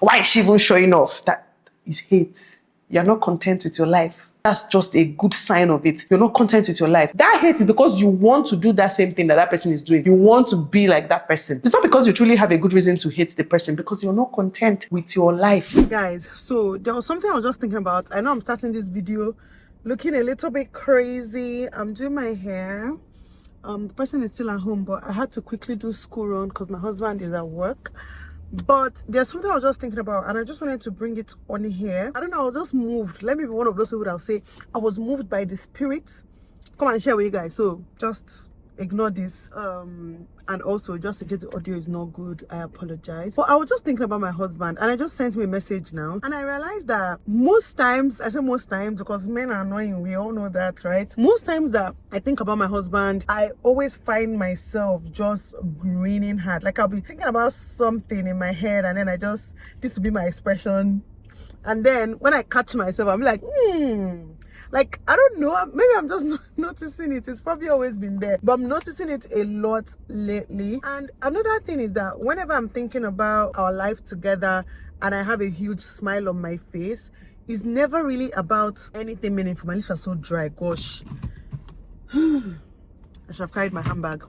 Why is she even showing off? That is hate. You're not content with your life. That's just a good sign of it. You're not content with your life. That hate is because you want to do that same thing that that person is doing. You want to be like that person. It's not because you truly have a good reason to hate the person, because you're not content with your life. Guys, so there was something I was just thinking about. I know I'm starting this video looking a little bit crazy. I'm doing my hair. The person is still at home, but I had to quickly do school run because my husband is at work. But there's something I was just thinking about, and I just wanted to bring it on here. I don't know, I was just moved. Let me be one of those people that will say I was moved by the spirit. Come and share with you guys. So just ignore this. And also, just in case the audio is not good, I apologize. But I was just thinking about my husband, and I just sent him a message now, and I realized that most times, I say most times because men are annoying, we all know that, right? Most times that I think about my husband, I always find myself just grinning hard. Like I'll be thinking about something in my head, and then this will be my expression. And then when I catch myself, I'm like, like, I don't know, maybe I'm just not noticing it. It's probably always been there, but I'm noticing it a lot lately. And another thing is that whenever I'm thinking about our life together and I have a huge smile on my face, it's never really about anything meaningful. My lips are so dry, gosh. I should have carried my handbag.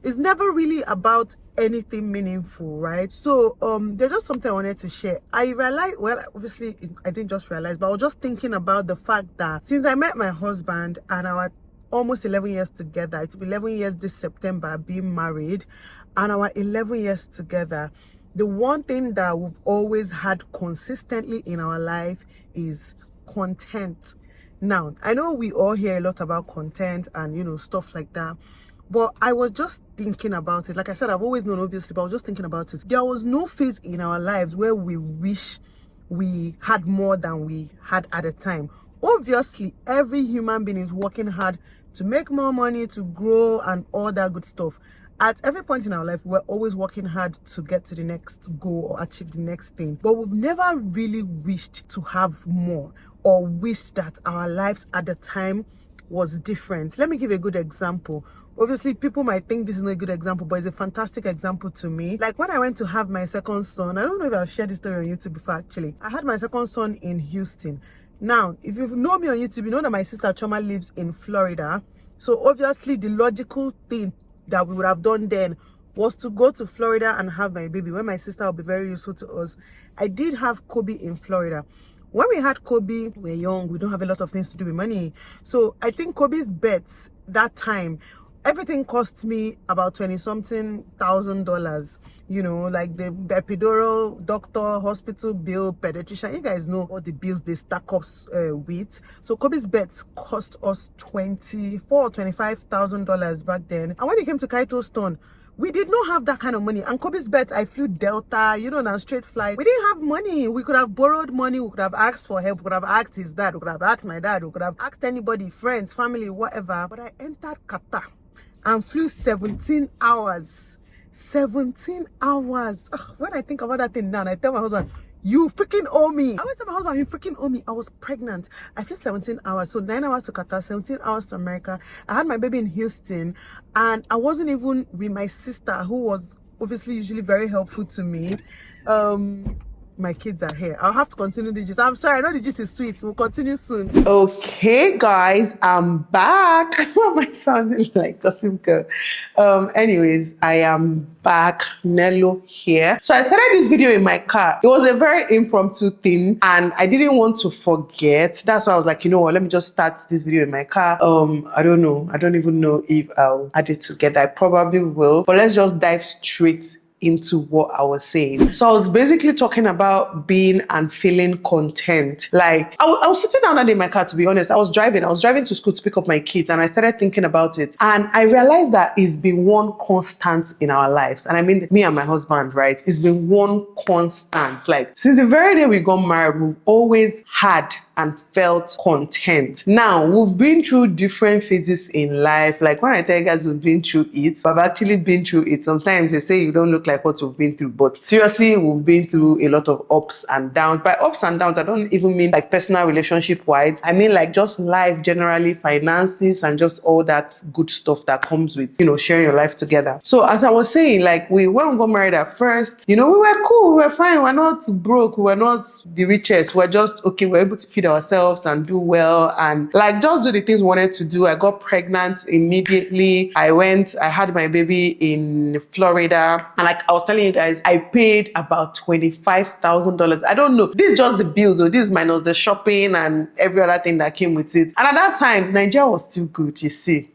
It's never really about anything meaningful, right? So there's just something I wanted to share. I realized, well, obviously I didn't just realize, but I was just thinking about the fact that since I met my husband and our almost 11 years together, it will be 11 years this September being married, and our 11 years together, the one thing that we've always had consistently in our life is content. Now, I know we all hear a lot about content and, you know, stuff like that. But I was just thinking about it. Like I said, I've always known, obviously, but I was just thinking about it. There was no phase in our lives where we wish we had more than we had at the time. Obviously, every human being is working hard to make more money, to grow, and all that good stuff. At every point in our life, we're always working hard to get to the next goal or achieve the next thing. But we've never really wished to have more or wished that our lives at the time was different. Let me give a good example. Obviously, people might think this is not a good example, but it's a fantastic example to me. Like when I went to have my second son, I don't know if I've shared this story on YouTube before actually. I had my second son in Houston. Now, if you know me on YouTube, you know that my sister Choma lives in Florida. So obviously the logical thing that we would have done then was to go to Florida and have my baby when my sister will be very useful to us. I did have Kobe in Florida. When we had Kobe, we're young, we don't have a lot of things to do with money. So I think Kobe's birth that time, everything cost me about $20-something thousand. You know, like the epidural, doctor, hospital bill, pediatrician. You guys know all the bills they stack up with. So Kobe's birth cost us $24,000-$25,000 back then. And when it came to Kaito Stone, we did not have that kind of money. And Kobe's birth, I flew Delta, you know, now straight flight. We didn't have money. We could have borrowed money. We could have asked for help. We could have asked his dad. We could have asked my dad. We could have asked anybody, friends, family, whatever. But I entered Qatar and flew 17 hours. 17 hours. Ugh, when I think about that thing now, I tell my husband, you freaking owe me. I always tell my husband, you freaking owe me. I was pregnant. I flew 17 hours. So 9 hours to Qatar, 17 hours to America. I had my baby in Houston. And I wasn't even with my sister, who was obviously usually very helpful to me. My kids are here. I'll have to continue the gist. I'm sorry, I know the gist is sweet. We'll continue soon. Okay, guys, I'm back. Why am I sounding like Gossip Girl? Anyways, I am back. Nelo here. So I started this video in my car. It was a very impromptu thing, and I didn't want to forget. That's why I was like, you know what? Let me just start this video in my car. I don't know. I don't even know if I'll add it together. I probably will. But let's just dive straight into what I was saying. So I was basically talking about being and feeling content. Like I was sitting down that day in my car, to be honest. I was driving to school to pick up my kids, and I started thinking about it. And I realized that it's been one constant in our lives. And I mean, me and my husband, right? It's been one constant. Like since the very day we got married, we've always had and felt content. Now, we've been through different phases in life. Like when I tell you guys we've been through it, I've actually been through it. Sometimes they say you don't look like what we've been through, but seriously, we've been through a lot of ups and downs. By ups and downs, I don't even mean like personal relationship wise. I mean like just life generally, finances, and just all that good stuff that comes with, sharing your life together. So as I was saying, like when we got married at first, we were cool, we were fine, we're not broke, we're not the richest, we're just okay, we're able to feed ourselves and do well and like just do the things we wanted to do. I got pregnant immediately. I had my baby in Florida, and like I was telling you guys, I paid about $25,000. I don't know, this is just the bills, or this minus the shopping and every other thing that came with it. And at that time, Nigeria was still good, you see.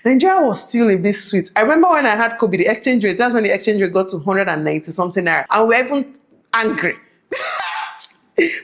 Nigeria was still a bit sweet. I remember when I had COVID, the exchange rate, that's when the exchange rate got to 190 something naira. And we were even angry.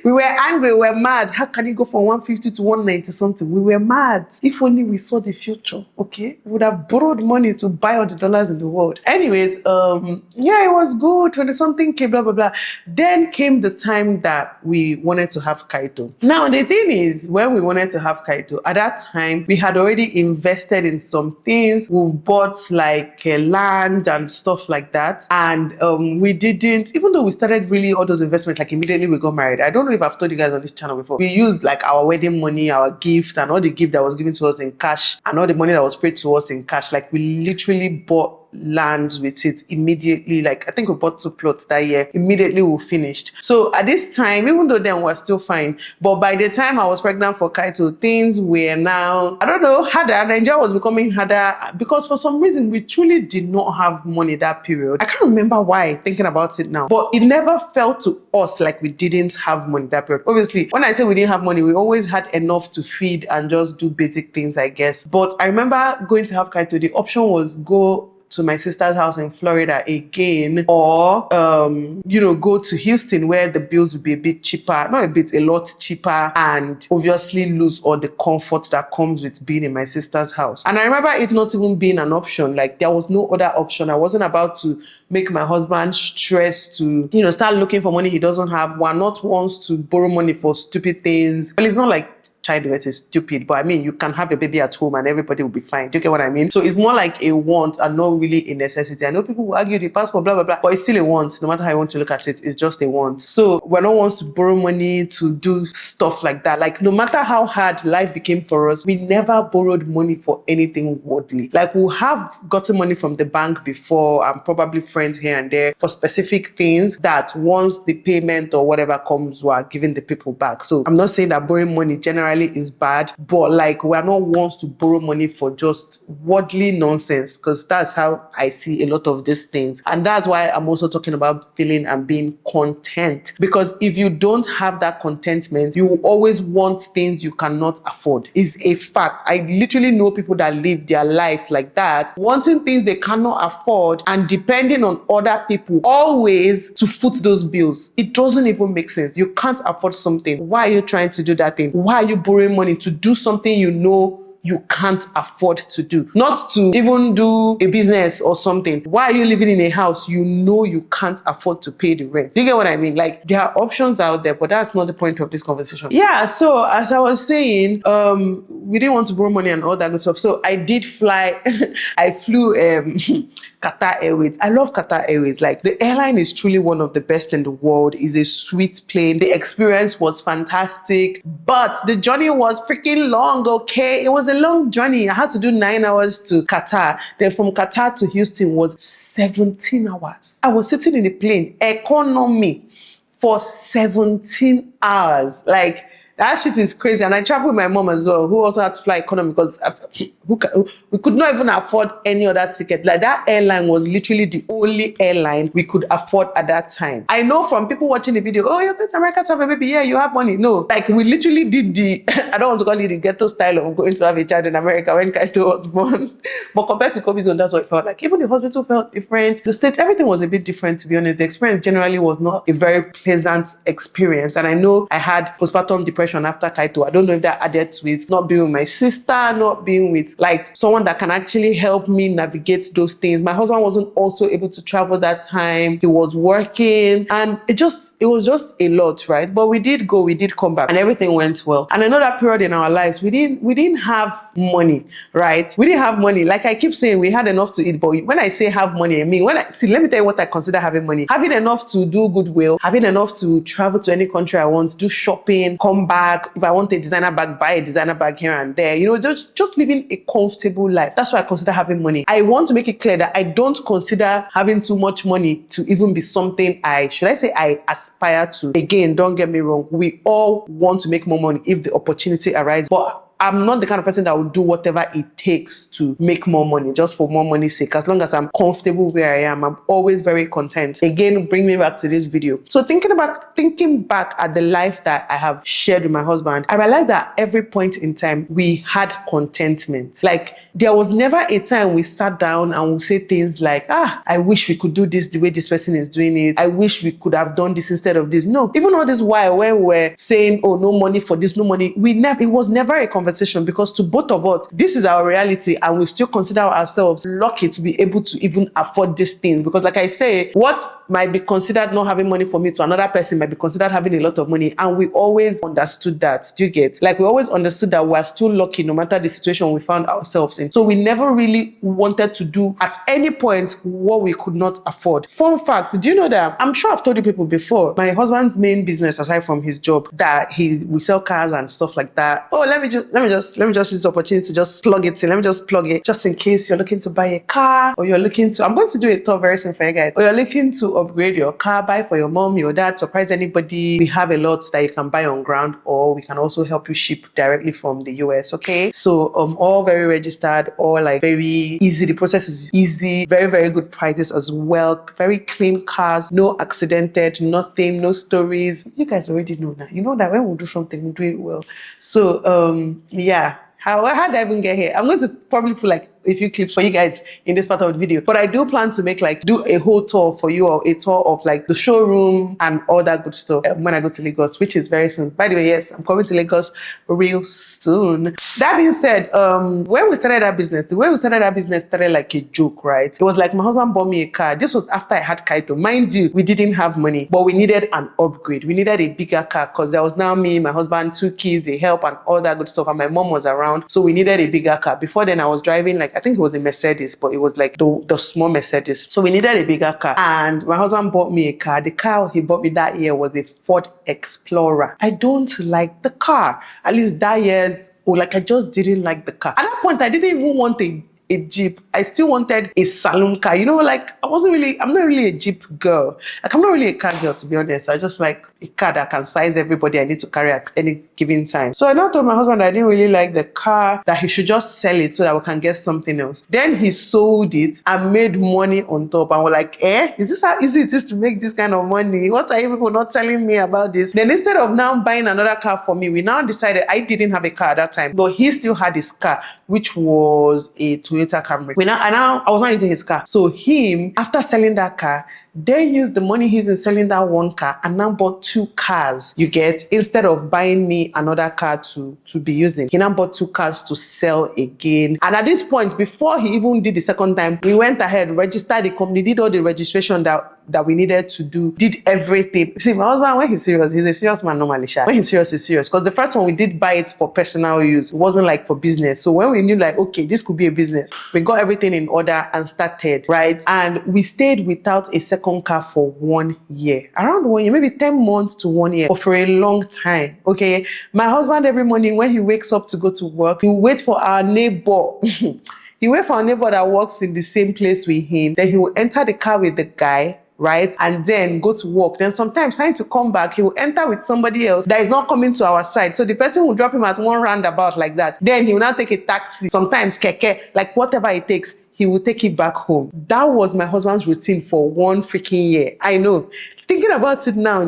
We were angry, we were mad. How can it go from 150 to 190 something? We were mad. If only we saw the future, okay? We would have borrowed money to buy all the dollars in the world. Anyways, yeah, it was good. 20 something came, blah, blah, blah. Then came the time that we wanted to have Kaito. Now, the thing is, when we wanted to have Kaito, at that time, we had already invested in some things. We've bought like land and stuff like that. And we didn't, even though we started really all those investments, like immediately we got married. I don't know if I've told you guys on this channel before. We used like our wedding money, our gift, and all the gift that was given to us in cash, and all the money that was paid to us in cash. Like we literally bought land with it immediately. Like I think we bought 2 plots that year. Immediately we finished. So at this time, even though then we're still fine, but by the time I was pregnant for Kaito, things were now, I don't know, harder. Nigeria was becoming harder because for some reason we truly did not have money that period. I can't remember why, thinking about it now, but it never felt to us like we didn't have money that period. Obviously, when I say we didn't have money, we always had enough to feed and just do basic things, I guess. But I remember going to have Kaito, the option was go to my sister's house in Florida again, or go to Houston where the bills would be a bit cheaper, not a bit, a lot cheaper, and obviously lose all the comfort that comes with being in my sister's house. And I remember it not even being an option. Like there was no other option. I wasn't about to make my husband stress to start looking for money he doesn't have. We're not ones to borrow money for stupid things. Well, it's not like childbirth is stupid, but I mean, you can have a baby at home and everybody will be fine. Do you get what I mean? So it's more like a want and not really a necessity. I know people will argue the passport, blah, blah, blah, but it's still a want. No matter how you want to look at it, it's just a want. So we're not ones to borrow money to do stuff like that. Like no matter how hard life became for us, we never borrowed money for anything worldly. Like we'll have gotten money from the bank before and probably friends here and there for specific things that once the payment or whatever comes, we're giving the people back. So I'm not saying that borrowing money generally is bad, but like we're not ones to borrow money for just worldly nonsense, because that's how I see a lot of these things. And that's why I'm also talking about feeling and being content, because if you don't have that contentment, you will always want things you cannot afford. Is a fact. I literally know people that live their lives like that, wanting things they cannot afford and depending on other people always to foot those bills. It doesn't even make sense. You can't afford something. Why are you trying to do that thing? Why are you borrowing money to do something you can't afford to do? Not to even do a business or something. Why are you living in a house you can't afford to pay the rent? Do you get what I mean? Like there are options out there, but that's not the point of this conversation. Yeah, so as I was saying, we didn't want to borrow money and all that good stuff. So I did fly. I flew Qatar Airways. I love Qatar Airways. Like the airline is truly one of the best in the world. It's a sweet plane. The experience was fantastic, but the journey was freaking long, okay? It was a long journey. I had to do 9 hours to Qatar. Then from Qatar to Houston was 17 hours. I was sitting in the plane, economy, for 17 hours. Like, that shit is crazy. And I traveled with my mom as well, who also had to fly economy because we could not even afford any other ticket. Like that airline was literally the only airline we could afford at that time. I know from people watching the video, oh, you're going to America to have a baby. Yeah, you have money. No, like we literally did I don't want to call it the ghetto style of going to have a child in America when Kaito was born. But compared to COVID zone, that's what it felt like. Even the hospital felt different. The state, everything was a bit different, to be honest. The experience generally was not a very pleasant experience. And I know I had postpartum depression after Kaito. I don't know if that added to it. Not being with my sister, not being with like someone someone that can actually help me navigate those things. My husband wasn't also able to travel that time. He was working, and it was just a lot, right? But we did go, we did come back, and everything went well. And another period in our lives, we didn't have money, right? We didn't have money. Like I keep saying, we had enough to eat, but when I say have money, I mean, let me tell you what I consider having money. Having enough to do goodwill, having enough to travel to any country I want, do shopping, come back. If I want a designer bag, buy a designer bag here and there. Just living a comfortable life. That's what I consider having money. I want to make it clear that I don't consider having too much money to even be something I aspire to. Again, don't get me wrong. We all want to make more money if the opportunity arises. But I'm not the kind of person that will do whatever it takes to make more money, just for more money's sake. As long as I'm comfortable where I am, I'm always very content. Again, bring me back to this video. So thinking back at the life that I have shared with my husband, I realized that at every point in time, we had contentment. Like, there was never a time we sat down and we say things like, I wish we could do this the way this person is doing it. I wish we could have done this instead of this. No, even all this while when we're saying, oh, no money for this, no money, it was never a conversation, because to both of us, this is our reality, and we still consider ourselves lucky to be able to even afford these things. Because like I say, what might be considered not having money for me to another person might be considered having a lot of money. And we always understood that. Do you get? Like, we always understood that we're still lucky no matter the situation we found ourselves in. So we never really wanted to do at any point what we could not afford. Fun fact, do you know that? I'm sure I've told you people before, my husband's main business, aside from his job, that we sell cars and stuff like that. Oh, let me just use this opportunity to just plug it in. Let me just plug it, just in case you're looking to buy a car, or I'm going to do a tour very soon for you guys, or you're looking to upgrade your car, buy for your mom, your dad, surprise anybody. We have a lot that you can buy on ground, or we can also help you ship directly from the US. Okay, so all very registered, all like very easy. The process is easy, very, very good prices as well, very clean cars, no accidented, nothing, no stories. You guys already know that. You know that when we do something, we do it well. So yeah. How did I even get here? I'm going to probably put like a few clips for you guys in this part of the video, but I do plan to do a whole tour for you, or a tour of like the showroom and all that good stuff when I go to Lagos, which is very soon. By the way, yes, I'm coming to Lagos real soon. That being said, when we started that business, the way we started that business started like a joke, right? It was like my husband bought me a car. This was after I had Kaito. Mind you, we didn't have money, but we needed an upgrade. We needed a bigger car because there was now me, my husband, 2 kids, a help and all that good stuff, and my mom was around. So we needed a bigger car. Before then, I was driving like, I think it was a Mercedes, but it was like the small Mercedes. So we needed a bigger car. And my husband bought me a car. The car he bought me that year was a Ford Explorer. I don't like the car. At least that year's, I just didn't like the car. At that point, I didn't even want a Jeep. I still wanted a saloon car. I'm not really a Jeep girl. Like, I'm not really a car girl, to be honest. I just like a car that can size everybody I need to carry at any given time. So I now told my husband I didn't really like the car, that he should just sell it so that we can get something else. Then he sold it and made money on top. And we're like, is this how easy it is to make this kind of money? What are you people not telling me about this? Then instead of now buying another car for me, we now decided, I didn't have a car at that time, but he still had his car, which was a Toyota Camry. I was not using his car. So him, after selling that car, they used the money he's in selling that one car and now bought 2 cars, you get, instead of buying me another car to be using. He now bought 2 cars to sell again. And at this point, before he even did the second time, we went ahead, registered the company, did all the registration that we needed to do, did everything. See, my husband, when he's serious, he's a serious man normally. When he's serious, he's serious. Because the first one, we did buy it for personal use. It wasn't like for business. So when we knew like, okay, this could be a business, we got everything in order and started, right? And we stayed without a second car for 1 year. Around 1 year, maybe 10 months to 1 year, but for a long time, okay? My husband, every morning when he wakes up to go to work, he will wait for our neighbor. He wait for our neighbor that works in the same place with him. Then he will enter the car with the guy, right? And then go to work. Then sometimes trying to come back, he will enter with somebody else that is not coming to our side. So the person will drop him at one roundabout like that. Then he will now take a taxi, sometimes keke, like whatever it takes. He will take it back home. That was my husband's routine for 1 freaking year. I know. Thinking about it now,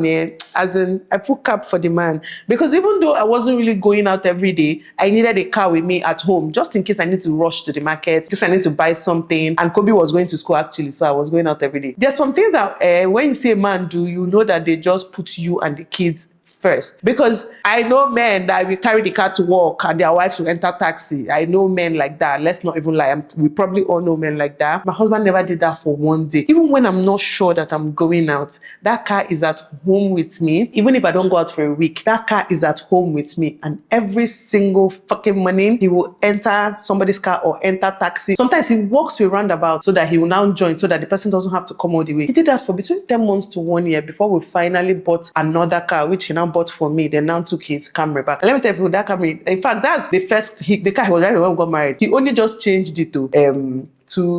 as in, I put cap for the man. Because even though I wasn't really going out every day, I needed a car with me at home, just in case I need to rush to the market, in case I need to buy something. And Kobe was going to school actually, so I was going out every day. There's some things that when you see a man do, you know that they just put you and the kids first. Because I know men that will carry the car to work and their wives will enter taxi. I know men like that. Let's not even lie. We probably all know men like that. My husband never did that for one day. Even when I'm not sure that I'm going out, that car is at home with me. Even if I don't go out for a week, that car is at home with me. And every single fucking morning, he will enter somebody's car or enter taxi. Sometimes he walks to a roundabout so that he will now join, so that the person doesn't have to come all the way. He did that for between 10 months to 1 year before we finally bought another car, which he now bought for me. Then now took his Camry back. And let me tell you, that Camry, in fact, that's the first, the car he was driving when we got married. He only just changed it to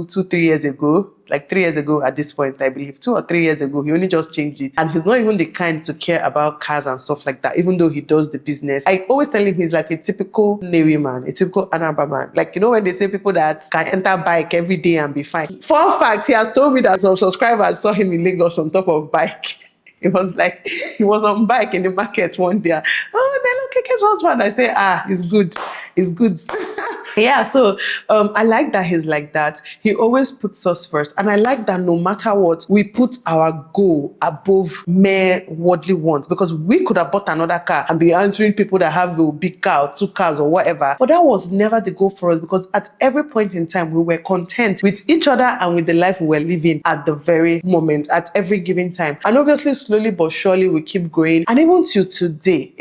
3 years ago. Like 3 years ago at this point, I believe 2 or 3 years ago, he only just changed it. And he's not even the kind to care about cars and stuff like that, even though he does the business. I always tell him he's like a typical Navy man, a typical Anamba man. Like, you know, when they say people that can enter bike every day and be fine. Fun fact, he has told me that some subscribers saw him in Lagos on top of bike. It was like, he was on bike in the market one day. Oh, Nelo Ukeke's husband. I say, it's good. It's good. Yeah, so I like that he's like that. He always puts us first. And I like that no matter what, we put our goal above mere worldly wants. Because we could have bought another car and be answering people that have a big car or 2 cars or whatever. But that was never the goal for us, because at every point in time, we were content with each other and with the life we were living at the very moment, at every given time. And obviously, slowly but surely, we keep growing. And even till today,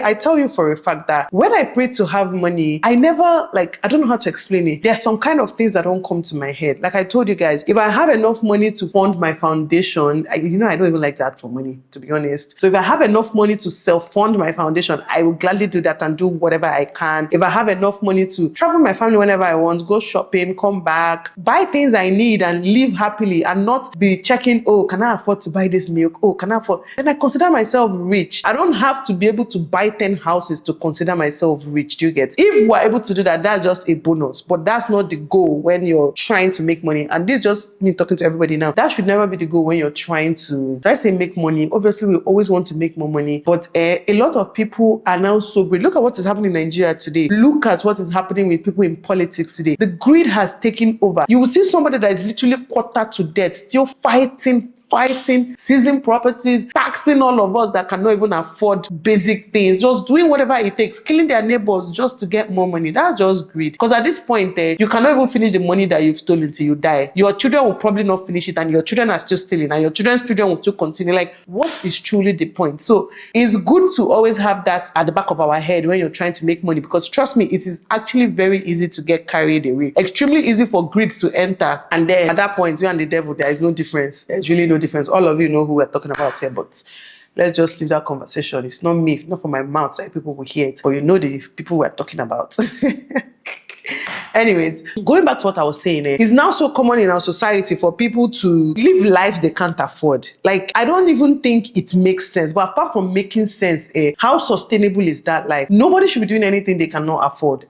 I tell you for a fact that when I pray to have money, I never, I don't know how to explain it. There's some kind of things that don't come to my head. Like I told you guys, if I have enough money to fund my foundation, I don't even like to ask for money, to be honest. So if I have enough money to self-fund my foundation, I will gladly do that and do whatever I can. If I have enough money to travel my family whenever I want, go shopping, come back, buy things I need and live happily, and not be checking, can I afford to buy this milk? Can I afford? Then I consider myself rich. I don't have to be able to buy 10 houses to consider myself rich. Do you get? If we're able to do that, that's just a bonus. But that's not the goal when you're trying to make money. And this is just me talking to everybody now. That should never be the goal when you're trying to, make money. Obviously, we always want to make more money. But a lot of people are now so great. Look at what is happening in Nigeria today. Look at what is happening with people in politics today. The greed has taken over. You will see somebody that is literally quartered to death, still fighting, seizing properties, taxing all of us that cannot even afford basic things, just doing whatever it takes, killing their neighbors just to get more money. That's just greed. Because at this point, you cannot even finish the money that you've stolen till you die. Your children will probably not finish it, and your children are still stealing, and your children's children will still continue. Like, what is truly the point? So it's good to always have that at the back of our head when you're trying to make money, because trust me, it is actually very easy to get carried away. Extremely easy for greed to enter. And then at that point, you and the devil, there is no difference. There's really no difference. All of you know who we're talking about here, but let's just leave that conversation. It's not me, not from my mouth, like people will hear it, but you know the people we're talking about. Anyways, going back to what I was saying, it's now so common in our society for people to live lives they can't afford. Like, I don't even think it makes sense. But apart from making sense, how sustainable is that life? Nobody should be doing anything they cannot afford.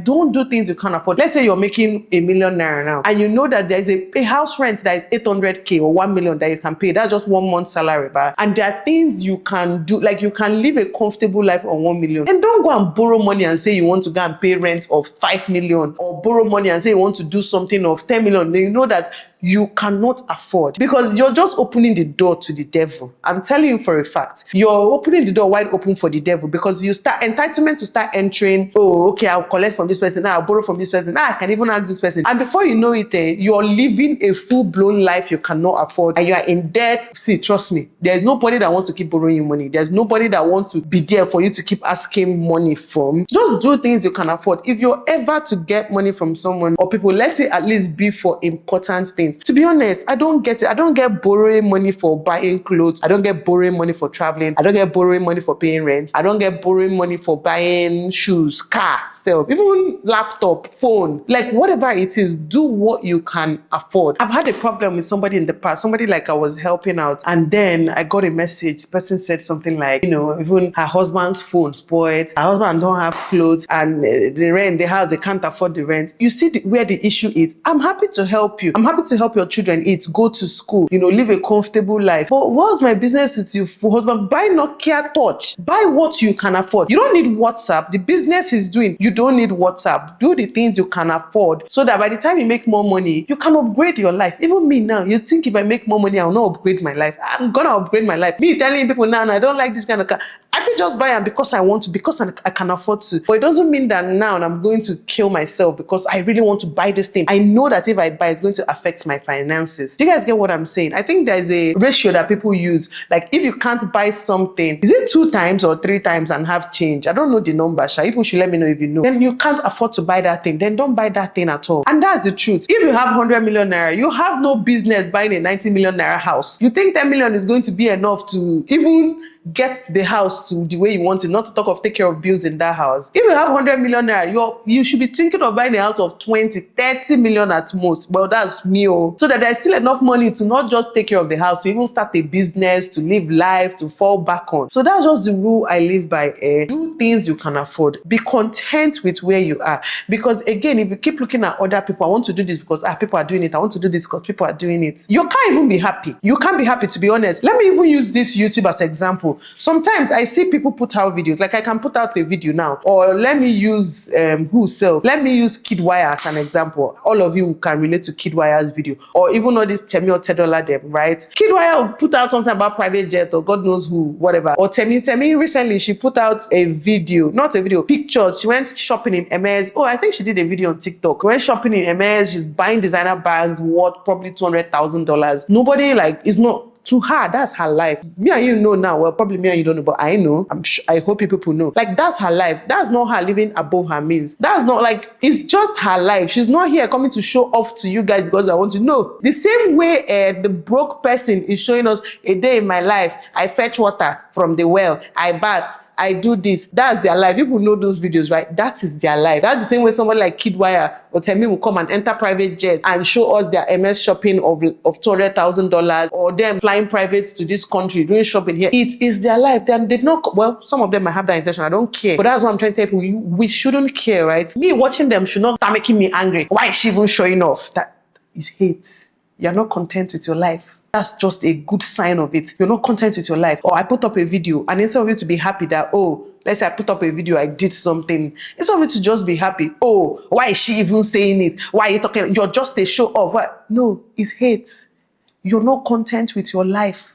Don't do things you can't afford. Let's say you're making ₦1 million now, and you know that there's a house rent that is 800K or 1 million that you can pay. That's just 1 month's salary, but and there are things you can do, like you can live a comfortable life on 1 million. And don't go and borrow money and say you want to go and pay rent of 5 million, or borrow money and say you want to do something of 10 million. Then you know that you cannot afford, because you're just opening the door to the devil. I'm telling you for a fact, you're opening the door wide open for the devil, because you start entitlement to start entering. Okay, I'll collect from this person. Now I'll borrow from this person. Now I can even ask this person. And before you know it, you're living a full-blown life you cannot afford, and you are in debt. See, trust me, there's nobody that wants to keep borrowing you money. There's nobody that wants to be there for you to keep asking money from. Just do things you can afford. If you're ever to get money from someone or people, let it at least be for important things. To be honest, I don't get it. I don't get borrowing money for buying clothes. I don't get borrowing money for traveling. I don't get borrowing money for paying rent. I don't get borrowing money for buying shoes, car, self, even laptop, phone, like whatever it is, do what you can afford. I've had a problem with somebody in the past, somebody like I was helping out, and then I got a message. The person said something like, even her husband's phone spoiled, her husband don't have clothes, and the rent, the house, they can't afford the rent. You see where the issue is. I'm happy to help you. I'm happy to help your children eat, go to school, live a comfortable life. But what's my business with you, husband? Buy Nokia Touch. Buy what you can afford. You don't need WhatsApp. The business is doing. You don't need WhatsApp. Do the things you can afford, so that by the time you make more money, you can upgrade your life. Even me now, you think if I make more money, I'll not upgrade my life. I'm gonna upgrade my life. Me telling people now, I don't like this kind of car. feel just buy them because I want to, because I can afford to. But it doesn't mean that now I'm going to kill myself because I really want to buy this thing. I know that if I buy, it's going to affect my finances. Do you guys get what I'm saying? I think there's a ratio that people use. Like if you can't buy something, is it 2 times or 3 times and have change? I don't know the number, Sha. People should let me know if you know. Then you can't afford to buy that thing. Then don't buy that thing at all. And that's the truth. If you have 100 million naira, you have no business buying a 90 million naira house. You think 10 million is going to be enough to even get the house to the way you want it, not to talk of take care of bills in that house. If you have 100 million naira, you should be thinking of buying a house of 20, 30 million at most. Well, that's me. So that there's still enough money to not just take care of the house, to even start a business, to live life, to fall back on. So that's just the rule I live by. Do things you can afford. Be content with where you are. Because again, if you keep looking at other people, I want to do this because people are doing it. I want to do this because people are doing it. You can't even be happy. You can't be happy, to be honest. Let me even use this YouTube as an example. Sometimes I see people put out videos, like I can put out a video now, or let me use let me use Kidwire as an example. All of you can relate to Kidwire's video, or even all this Temi or Tedola them, right? Kidwire will put out something about private jet or God knows who, whatever. Or Temi recently, she put out a video, not a video, pictures. She went shopping in MS. Oh, I think she did a video on TikTok. Went shopping in MS. She's buying designer bags worth probably $200,000. Nobody is not. To her, that's her life. Me and you know now. Well, probably me and you don't know, but I know. I hope people know. Like, that's her life. That's not her living above her means. That's not it's just her life. She's not here coming to show off to you guys because I want to know. The same way the broke person is showing us a day in my life. I fetch water from the well. I bath. I do this. That's their life. People know those videos, right? That is their life. That's the same way somebody like Kidwire or Temi will come and enter private jets and show us their MS shopping of $200,000, or them flying private to this country doing shopping here. It is their life. They did not. Well, some of them might have that intention. I don't care. But that's what I'm trying to tell people. We shouldn't care, right? Me watching them should not start making me angry. Why is she even showing off? That is hate. You're not content with your life. That's just a good sign of it. You're not content with your life. Or I put up a video, and instead of you to be happy that, oh, let's say I put up a video, I did something. Instead of you to just be happy, oh, why is she even saying it? Why are you talking? You're just a show off. What? No, it's hate. You're not content with your life.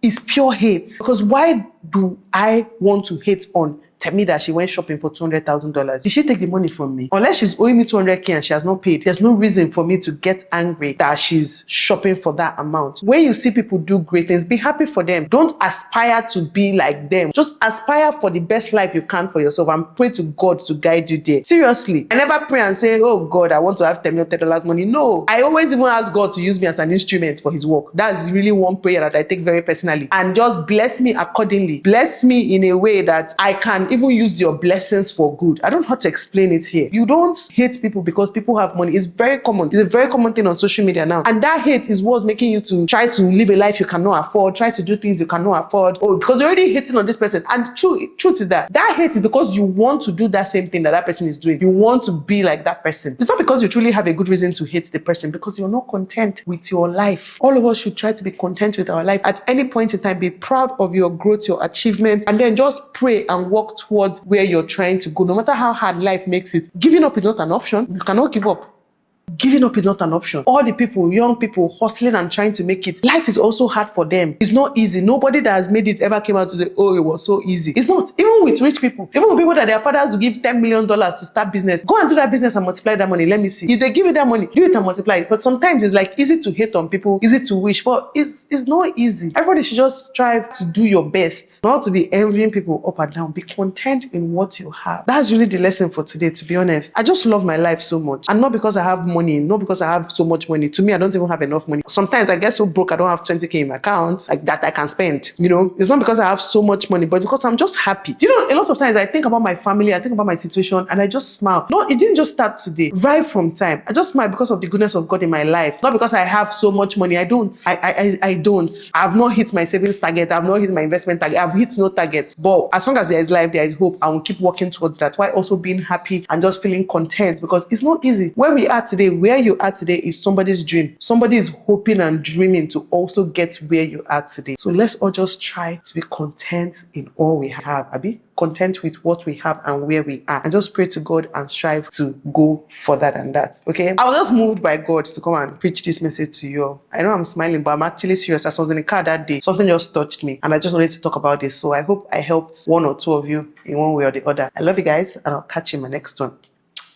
It's pure hate. Because why do I want to hate on tell me that she went shopping for $200,000. Did she take the money from me? Unless she's owing me 200K and she has not paid, there's no reason for me to get angry that she's shopping for that amount. When you see people do great things, be happy for them. Don't aspire to be like them. Just aspire for the best life you can for yourself and pray to God to guide you there. Seriously. I never pray and say, oh God, I want to have $10 million money. No. I always even ask God to use me as an instrument for his work. That's really one prayer that I take very personally. And just bless me accordingly. Bless me in a way that I can even use your blessings for good. I don't know how to explain it here. You don't hate people because people have money. It's very common. It's a very common thing on social media now. And that hate is what's making you to try to live a life you cannot afford, try to do things you cannot afford. Oh, because you're already hating on this person. And truth is that hate is because you want to do that same thing that person is doing. You want to be like that person. It's not because you truly have a good reason to hate the person, because you're not content with your life. All of us should try to be content with our life. At any point in time, be proud of your growth, your achievements, and then just pray and work towards where you're trying to go. No matter how hard life makes it, giving up is not an option. You cannot give up. Giving up is not an option. All the people, young people, hustling and trying to make it, life is also hard for them. It's not easy. Nobody that has made it ever came out to say, oh, it was so easy. It's not. Even with rich people, even with people that their fathers will give $10 million to start business, go and do that business and multiply that money. Let me see. If they give you that money, do it and multiply it. But sometimes it's like easy to hate on people, easy to wish, but it's not easy. Everybody should just strive to do your best, not to be envying people up and down. Be content in what you have. That's really the lesson for today, to be honest. I just love my life so much. And not because I have money, not because I have so much money. To me, I don't even have enough money. Sometimes I get so broke, I don't have 20K in my account like that I can spend. You know, it's not because I have so much money, but because I'm just happy. You know, a lot of times I think about my family, I think about my situation, and I just smile. No, it didn't just start today. Right from time, I just smile because of the goodness of God in my life. Not because I have so much money. I don't. I don't. I've not hit my savings target. I've not hit my investment target. I've hit no targets. But as long as there is life, there is hope, and we'll keep working towards that. Why also being happy and just feeling content, because it's not easy. Where we are today, where you are today is somebody's dream. Somebody is hoping and dreaming to also get where you are today. So let's all just try to be content in all we have, Abi. Content with what we have and where we are, and just pray to God and strive to go further than that. Okay, I was just moved by God to come and preach this message to you all. I know I'm smiling, but I'm actually serious. As I was in the car that day, something just touched me and I just wanted to talk about this. So I hope I helped one or two of you in one way or the other. I love you guys, and I'll catch you in my next one.